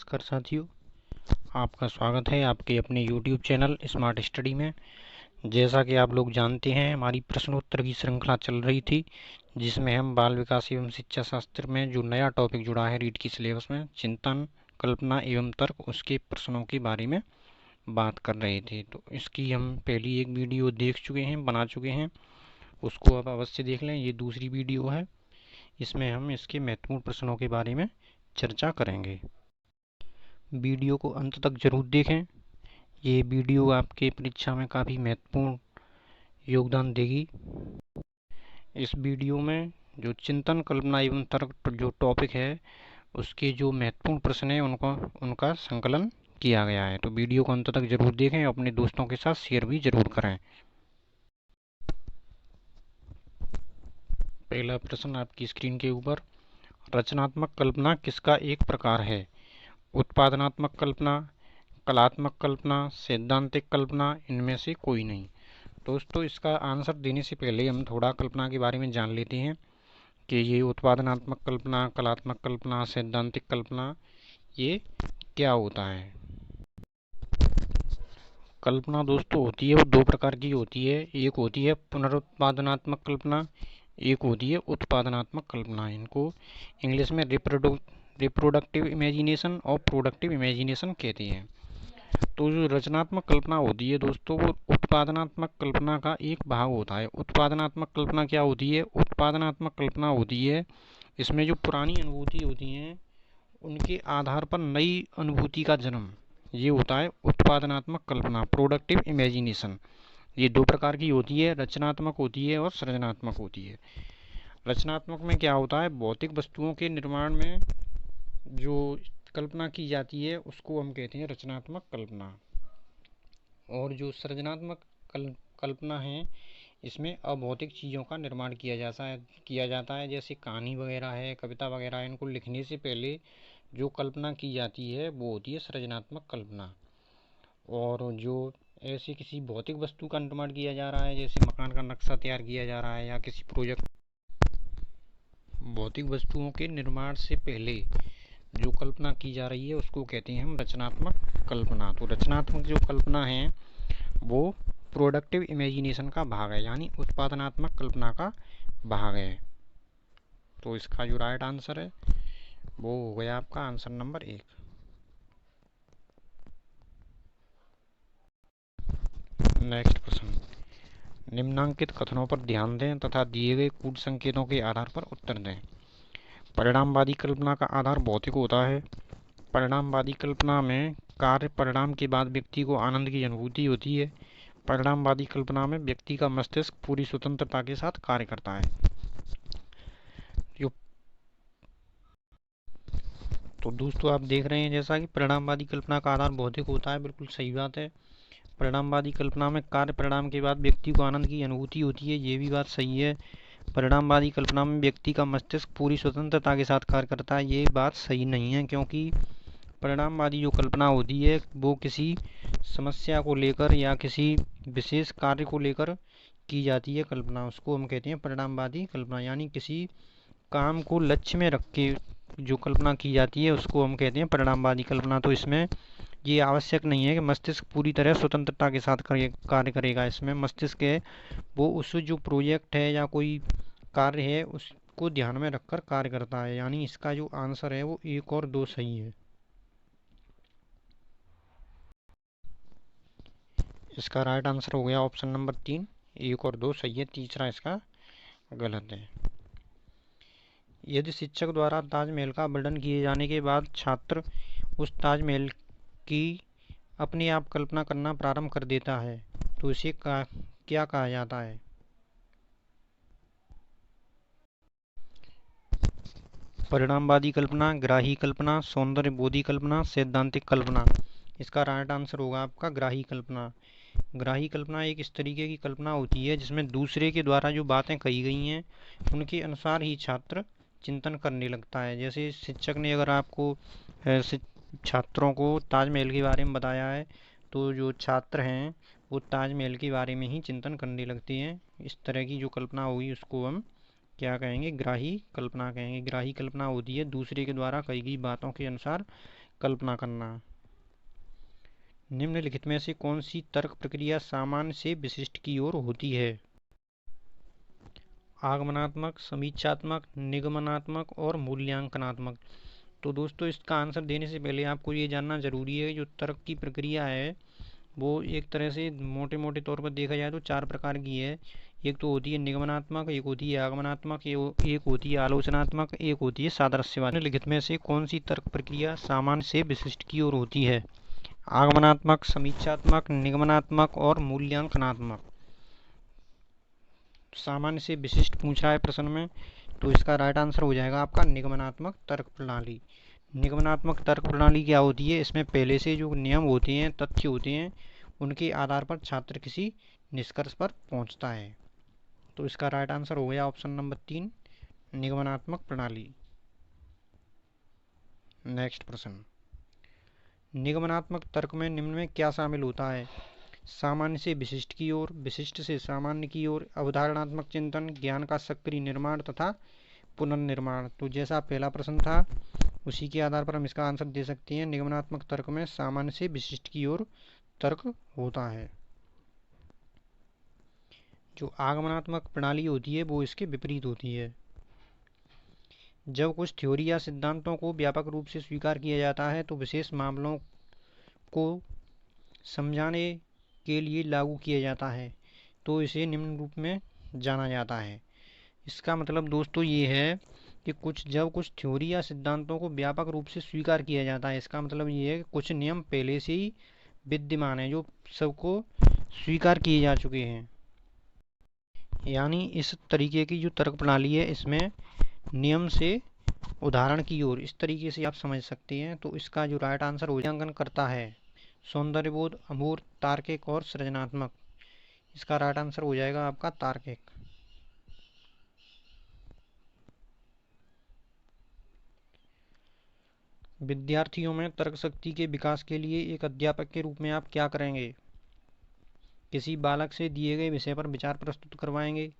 नमस्कार साथियों, आपका स्वागत है आपके अपने YouTube चैनल स्मार्ट स्टडी में। जैसा कि आप लोग जानते हैं, हमारी प्रश्नोत्तर की श्रृंखला चल रही थी जिसमें हम बाल विकास एवं शिक्षा शास्त्र में जो नया टॉपिक जुड़ा है रीट की सिलेबस में, चिंतन, कल्पना एवं तर्क, उसके प्रश्नों के बारे में बात कर रहे थे। तो इसकी हम पहली एक वीडियो देख चुके हैं, बना चुके हैं, उसको अब अवश्य देख लें। ये दूसरी वीडियो है, इसमें हम इसके महत्वपूर्ण प्रश्नों के बारे में चर्चा करेंगे। वीडियो को अंत तक जरूर देखें। ये वीडियो आपके परीक्षा में काफ़ी महत्वपूर्ण योगदान देगी। इस वीडियो में जो चिंतन, कल्पना एवं तर्क जो टॉपिक है, उसके जो महत्वपूर्ण प्रश्न हैं उनका संकलन किया गया है। तो वीडियो को अंत तक जरूर देखें, अपने दोस्तों के साथ शेयर भी जरूर करें। पहला प्रश्न आपकी स्क्रीन के ऊपर, रचनात्मक कल्पना किसका एक प्रकार है? उत्पादनात्मक कल्पना, कलात्मक कल्पना, सैद्धांतिक कल्पना, इनमें से कोई नहीं। दोस्तों, इसका आंसर देने से पहले हम थोड़ा कल्पना के बारे में जान लेते हैं कि ये उत्पादनात्मक कल्पना, कलात्मक कल्पना, सैद्धांतिक कल्पना, ये क्या होता है। कल्पना दोस्तों होती है वो दो प्रकार की होती है। एक होती है पुनरुत्पादनात्मक कल्पना, एक होती है उत्पादनात्मक कल्पना। इनको इंग्लिश में रिप्रोडक्टिव इमेजिनेशन और प्रोडक्टिव इमेजिनेशन कहते हैं। तो जो रचनात्मक कल्पना होती है दोस्तों, वो उत्पादनात्मक कल्पना का एक भाग होता है। उत्पादनात्मक कल्पना क्या होती है? उत्पादनात्मक कल्पना होती है इसमें जो पुरानी अनुभूति होती हैं उनके आधार पर नई अनुभूति का जन्म, ये होता है उत्पादनात्मक कल्पना, प्रोडक्टिव इमेजिनेशन। ये दो प्रकार की होती है, रचनात्मक होती है और सृजनात्मक होती है। रचनात्मक में क्या होता है? भौतिक वस्तुओं के निर्माण में जो कल्पना की जाती है उसको हम कहते हैं रचनात्मक कल्पना। और जो सृजनात्मक कल्पना है, इसमें अभौतिक चीज़ों का निर्माण किया जाता है, जैसे कहानी वगैरह है, कविता वगैरह है। इनको लिखने से पहले जो कल्पना की जाती है वो होती है सृजनात्मक कल्पना। और जो ऐसे किसी भौतिक वस्तु का निर्माण किया जा रहा है, जैसे मकान का नक्शा तैयार किया जा रहा है या किसी प्रोजेक्ट, भौतिक वस्तुओं के निर्माण से पहले जो कल्पना की जा रही है उसको कहते हैं हम रचनात्मक कल्पना। तो रचनात्मक जो कल्पना है वो प्रोडक्टिव इमेजिनेशन का भाग है, यानी उत्पादनात्मक कल्पना का भाग है। तो इसका जो राइट आंसर है वो हो गया आपका आंसर नंबर 1। नेक्स्ट प्रश्न, निम्नांकित कथनों पर ध्यान दें तथा दिए गए कूट संकेतों के आधार पर उत्तर दें। परिणामवादी कल्पना का आधार भौतिक होता है। परिणामवादी कल्पना में कार्य परिणाम के बाद व्यक्ति को आनंद की अनुभूति होती है। परिणामवादी कल्पना में व्यक्ति का मस्तिष्क पूरी स्वतंत्रता के साथ कार्य करता है। तो दोस्तों आप देख रहे हैं जैसा कि परिणामवादी कल्पना का आधार भौतिक होता है, बिल्कुल सही बात है। परिणामवादी कल्पना में कार्य परिणाम के बाद व्यक्ति को आनंद की अनुभूति होती है, ये भी बात सही है। परिणामवादी कल्पना में व्यक्ति का मस्तिष्क पूरी स्वतंत्रता के साथ कार्य करता है, ये बात सही नहीं है, क्योंकि परिणामवादी जो कल्पना होती है वो किसी समस्या को लेकर या किसी विशेष कार्य को लेकर की जाती है कल्पना, उसको हम कहते हैं परिणामवादी कल्पना। यानी किसी काम को लक्ष्य में रख के जो कल्पना की जाती है उसको हम कहते हैं परिणामवादी कल्पना। तो इसमें ये आवश्यक नहीं है कि मस्तिष्क पूरी तरह स्वतंत्रता के साथ कार्य करेगा। इसमें मस्तिष्क है वो उस जो प्रोजेक्ट है या कोई कार्य है उसको ध्यान में रखकर कार्य करता है। यानी इसका जो आंसर है वो 1 और 2 सही है। इसका राइट आंसर हो गया ऑप्शन नंबर 3, 1 और 2 सही है, तीसरा इसका गलत है। यदि शिक्षक द्वारा ताजमहल का वर्णन किए जाने के बाद छात्र उस ताजमहल की अपने आप कल्पना करना प्रारंभ कर देता है तो इसे क्या कहा जाता है? परिणामवादी कल्पना, ग्राही कल्पना, सौंदर्यबोधी कल्पना, सैद्धांतिक कल्पना। इसका राइट आंसर होगा आपका ग्राही कल्पना। ग्राही कल्पना एक इस तरीके की कल्पना होती है जिसमें दूसरे के द्वारा जो बातें कही गई हैं उनके अनुसार ही छात्र चिंतन करने लगता है। जैसे शिक्षक ने अगर आपको छात्रों को ताजमहल के बारे में बताया है तो जो छात्र हैं वो ताजमहल के बारे में ही चिंतन करने लगते हैं। इस तरह की जो कल्पना हुई उसको हम क्या कहेंगे? ग्राही कल्पना कहेंगे। ग्राही कल्पना होती है दूसरे के द्वारा कही गई बातों के अनुसार कल्पना करना। निम्नलिखित में से कौन सी तर्क प्रक्रिया सामान्य से विशिष्ट की ओर होती है? आगमनात्मक, समीक्षात्मक, निगमनात्मक और मूल्यांकनात्मक। तो दोस्तों इसका आंसर देने से पहले आपको ये जानना जरूरी है, जो तर्क की प्रक्रिया है वो एक तरह से मोटे मोटे तौर पर देखा जाए तो 4 प्रकार की है। एक तो होती है निगमनात्मक, एक होती है आगमनात्मक, एक होती है आलोचनात्मक, एक होती है सादृश्यवादी। निम्नलिखित में से कौन सी तर्क प्रक्रिया सामान्य से विशिष्ट की ओर होती है? आगमनात्मक, समीक्षात्मक, निगमनात्मक और मूल्यांकनात्मक। सामान्य से विशिष्ट पूछ रहा है प्रश्न में, तो इसका राइट आंसर हो जाएगा आपका निगमनात्मक तर्क प्रणाली। निगमनात्मक तर्क प्रणाली क्या होती है? इसमें पहले से जो नियम होते हैं, तथ्य होते हैं, उनके आधार पर छात्र किसी निष्कर्ष पर पहुंचता है। तो इसका राइट आंसर हो गया ऑप्शन नंबर 3, निगमनात्मक प्रणाली। नेक्स्ट प्रश्न, निगमनात्मक तर्क में निम्न में क्या शामिल होता है? सामान्य से विशिष्ट की ओर, विशिष्ट से सामान्य की ओर, अवधारणात्मक चिंतन, ज्ञान का सक्रिय निर्माण तथा पुनर्निर्माण। तो जैसा पहला प्रश्न था उसी के आधार पर हम इसका आंसर दे सकते हैं। निगमनात्मक तर्क में सामान्य से विशिष्ट की ओर तर्क होता है। जो आगमनात्मक प्रणाली होती है वो इसके विपरीत होती है। जब कुछ थ्योरी या सिद्धांतों को व्यापक रूप से स्वीकार किया जाता है तो विशेष मामलों को समझाने के लिए लागू किया जाता है, तो इसे निम्न रूप में जाना जाता है। इसका मतलब दोस्तों ये है कि जब कुछ थ्योरी या सिद्धांतों को व्यापक रूप से स्वीकार किया जाता है, इसका मतलब ये है कि कुछ नियम पहले से ही विद्यमान है जो सबको स्वीकार किए जा चुके हैं। यानी इस तरीके की जो तर्क प्रणाली है इसमें नियम से उदाहरण की ओर, इस तरीके से आप समझ सकते हैं। तो इसका जो राइट आंसर मूल्यांकन करता है सौंदर्यबोध, अमूर्त, तार्किक और सृजनात्मक। इसका राइट आंसर हो जाएगा आपका तार्किक। विद्यार्थियों में तर्क शक्ति के विकास के लिए एक अध्यापक के रूप में आप क्या करेंगे? किसी बालक से दिए गए विषय पर विचार प्रस्तुत करवाएंगे,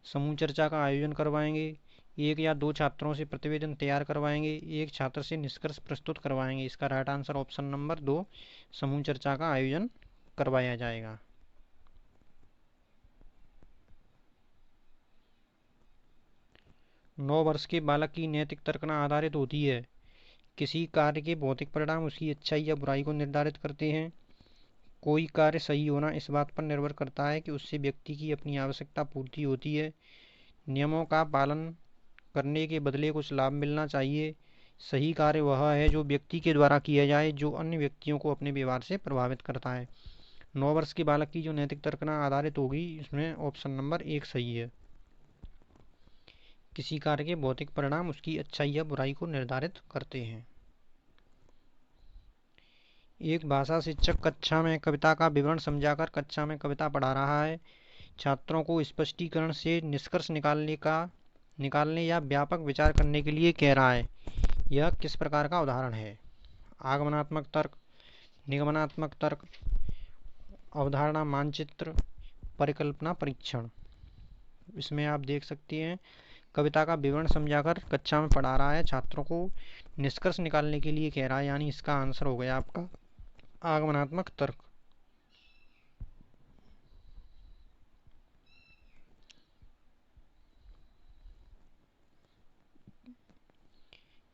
समूह चर्चा का आयोजन करवाएंगे, एक या दो छात्रों से प्रतिवेदन तैयार करवाएंगे, एक छात्र से निष्कर्ष प्रस्तुत करवाएंगे। इसका राइट आंसर ऑप्शन नंबर 2, समूह चर्चा का आयोजन करवाया जाएगा। नौ वर्ष के बालक की नैतिक तर्कना आधारित होती है। किसी कार्य के भौतिक परिणाम उसकी अच्छाई या बुराई को निर्धारित करते हैं। कोई कार्य सही होना इस बात पर निर्भर करता है कि उससे व्यक्ति की अपनी आवश्यकता पूर्ति होती है। नियमों का पालन करने के बदले कुछ लाभ मिलना चाहिए। सही कार्य वह है जो व्यक्ति के द्वारा किया जाए जो अन्य व्यक्तियों को अपने व्यवहार से प्रभावित करता है। 9 वर्ष के बालक की जो नैतिक तर्कना आधारित होगी, इसमें ऑप्शन नंबर 1 सही है। किसी कार्य के भौतिक परिणाम उसकी अच्छाई या बुराई को निर्धारित करते हैं। एक भाषा शिक्षक कक्षा में कविता का विवरण समझाकर कक्षा में कविता पढ़ा रहा है। छात्रों को स्पष्टीकरण से निष्कर्ष निकालने या व्यापक विचार करने के लिए कह रहा है। यह किस प्रकार का उदाहरण है? आगमनात्मक तर्क, निगमनात्मक तर्क, अवधारणा मानचित्र, परिकल्पना परीक्षण। इसमें आप देख सकते हैं कविता का विवरण समझाकर कक्षा में पढ़ा रहा है, छात्रों को निष्कर्ष निकालने के लिए कह रहा है, यानी इसका आंसर हो गया आपका आगमनात्मक तर्क।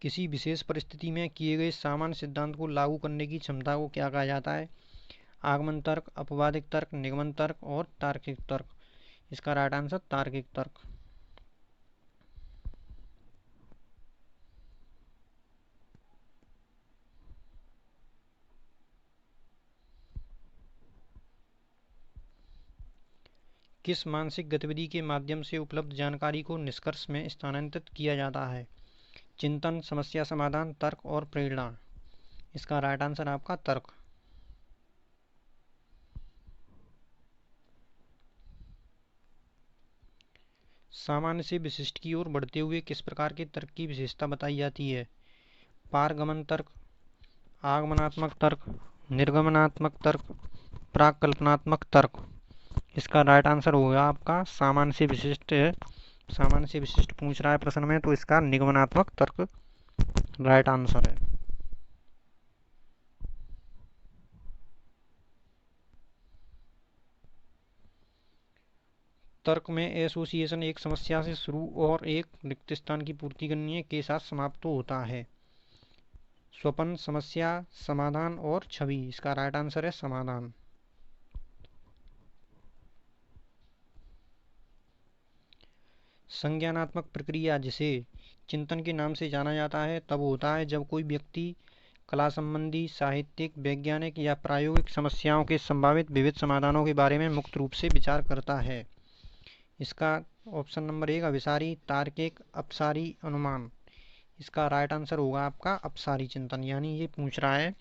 किसी विशेष परिस्थिति में किए गए सामान्य सिद्धांत को लागू करने की क्षमता को क्या कहा जाता है? आगमन तर्क, अपवादिक तर्क, निगमन तर्क और तार्किक तर्क। इसका राइट आंसर तार्किक तर्क। किस मानसिक गतिविधि के माध्यम से उपलब्ध जानकारी को निष्कर्ष में स्थानांतरित किया जाता है? चिंतन, समस्या समाधान, तर्क और प्रेरणा। इसका राइट आंसर आपका तर्क। सामान्य से विशिष्ट की ओर बढ़ते हुए किस प्रकार के तर्क की विशेषता बताई जाती है? पारगमन तर्क, आगमनात्मक तर्क, निर्गमनात्मक तर्क, प्राक कल्पनात्मक तर्क। इसका राइट आंसर होगा आपका सामान्य से विशिष्ट है। सामान्य से विशिष्ट पूछ रहा है प्रश्न में, तो इसका निगमनात्मक तर्क राइट आंसर है। तर्क में एसोसिएशन एक समस्या से शुरू और एक रिक्त स्थान की पूर्ति करनी है के साथ समाप्त होता है। स्वपन, समस्या, समाधान और छवि। इसका राइट आंसर है समाधान। संज्ञानात्मक प्रक्रिया, जिसे चिंतन के नाम से जाना जाता है, तब होता है जब कोई व्यक्ति कला संबंधी, साहित्यिक, वैज्ञानिक या प्रायोगिक समस्याओं के संभावित विविध समाधानों के बारे में मुक्त रूप से विचार करता है। इसका ऑप्शन नंबर 1 अभिसारी, तार्किक, अपसारी, अनुमान। इसका राइट आंसर होगा आपका अपसारी चिंतन। यानी ये पूछ रहा है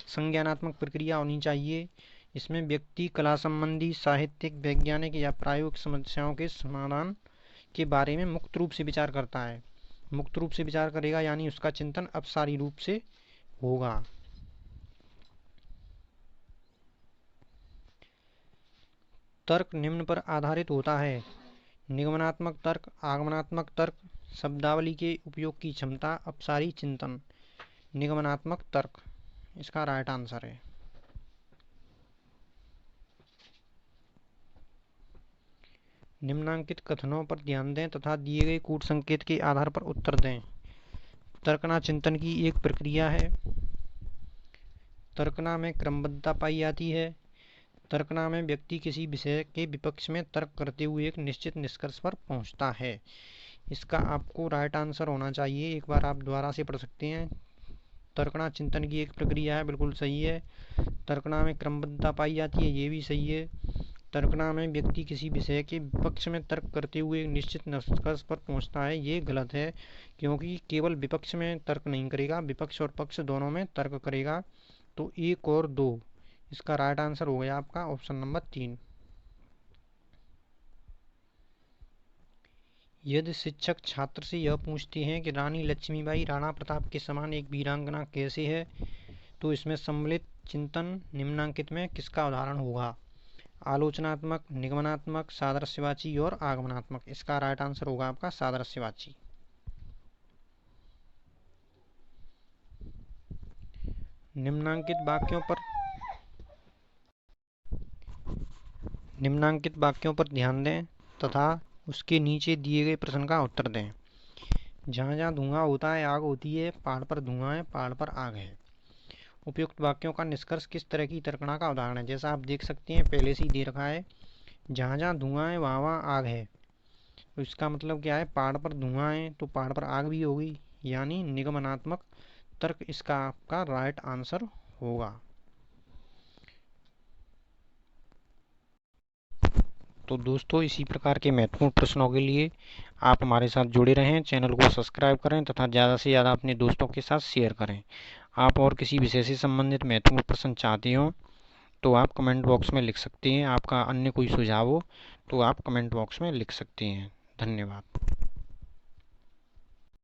संज्ञानात्मक प्रक्रिया होनी चाहिए, इसमें व्यक्ति कला संबंधी, साहित्यिक, वैज्ञानिक या प्रायोगिक समस्याओं के समाधान के बारे में मुक्त रूप से विचार करता है। मुक्त रूप से विचार करेगा यानी उसका चिंतन अपसारी रूप से होगा। तर्क निम्न पर आधारित होता है: निगमनात्मक तर्क, आगमनात्मक तर्क, शब्दावली के उपयोग की क्षमता, अपसारी चिंतन। निगमनात्मक तर्क इसका राइट आंसर है। निम्नांकित कथनों पर ध्यान दें तथा दिए गए कूट संकेत के आधार पर उत्तर दें। तर्कना चिंतन की एक प्रक्रिया है। तर्कना में क्रमबद्धता पाई जाती है। तर्कना में व्यक्ति किसी विषय के विपक्ष में तर्क करते हुए एक निश्चित निष्कर्ष पर पहुंचता है। इसका आपको राइट आंसर होना चाहिए। एक बार आप दोबारा से पढ़ सकते हैं। तर्कना चिंतन की एक प्रक्रिया है, बिल्कुल सही है। तर्कना में क्रमबद्धता पाई जाती है, ये भी सही है। तर्कना में व्यक्ति किसी विषय के विपक्ष में तर्क करते हुए एक निश्चित निष्कर्ष पर पहुंचता है, ये गलत है, क्योंकि केवल विपक्ष में तर्क नहीं करेगा, विपक्ष और पक्ष दोनों में तर्क करेगा। तो 1 और 2 इसका राइट आंसर हो गया आपका ऑप्शन नंबर 3। यदि शिक्षक छात्र से यह पूछते हैं कि रानी लक्ष्मीबाई राणा प्रताप के समान एक वीरांगना कैसे है, तो इसमें सम्मिलित चिंतन निम्नांकित में किसका उदाहरण होगा? आलोचनात्मक, निगमनात्मक, सादृश्यवाची और आगमनात्मक। इसका राइट आंसर होगा आपका सादृश्यवाची। निम्नांकित वाक्यों पर ध्यान दें तथा उसके नीचे दिए गए प्रश्न का उत्तर दें। जहाँ जहाँ धुआं होता है आग होती है, पहाड़ पर धुआं है, पहाड़ पर आग है। उपयुक्त वाक्यों का निष्कर्ष किस तरह की तर्कना का उदाहरण है? जैसा आप देख सकते हैं पहले से ही दे रखा है, जहाँ जहाँ धुआं है वहाँ वहाँ आग है। तो इसका मतलब क्या है? पहाड़ पर धुआं है तो पहाड़ पर आग भी होगी, यानी निगमनात्मक तर्क इसका आपका राइट आंसर होगा। तो दोस्तों इसी प्रकार के महत्वपूर्ण प्रश्नों के लिए आप हमारे साथ जुड़े रहें, चैनल को सब्सक्राइब करें तथा ज़्यादा से ज़्यादा अपने दोस्तों के साथ शेयर करें। आप और किसी विषय से संबंधित महत्वपूर्ण प्रश्न चाहते हो तो आप कमेंट बॉक्स में लिख सकते हैं। आपका अन्य कोई सुझाव हो तो आप कमेंट बॉक्स में लिख सकते हैं। धन्यवाद।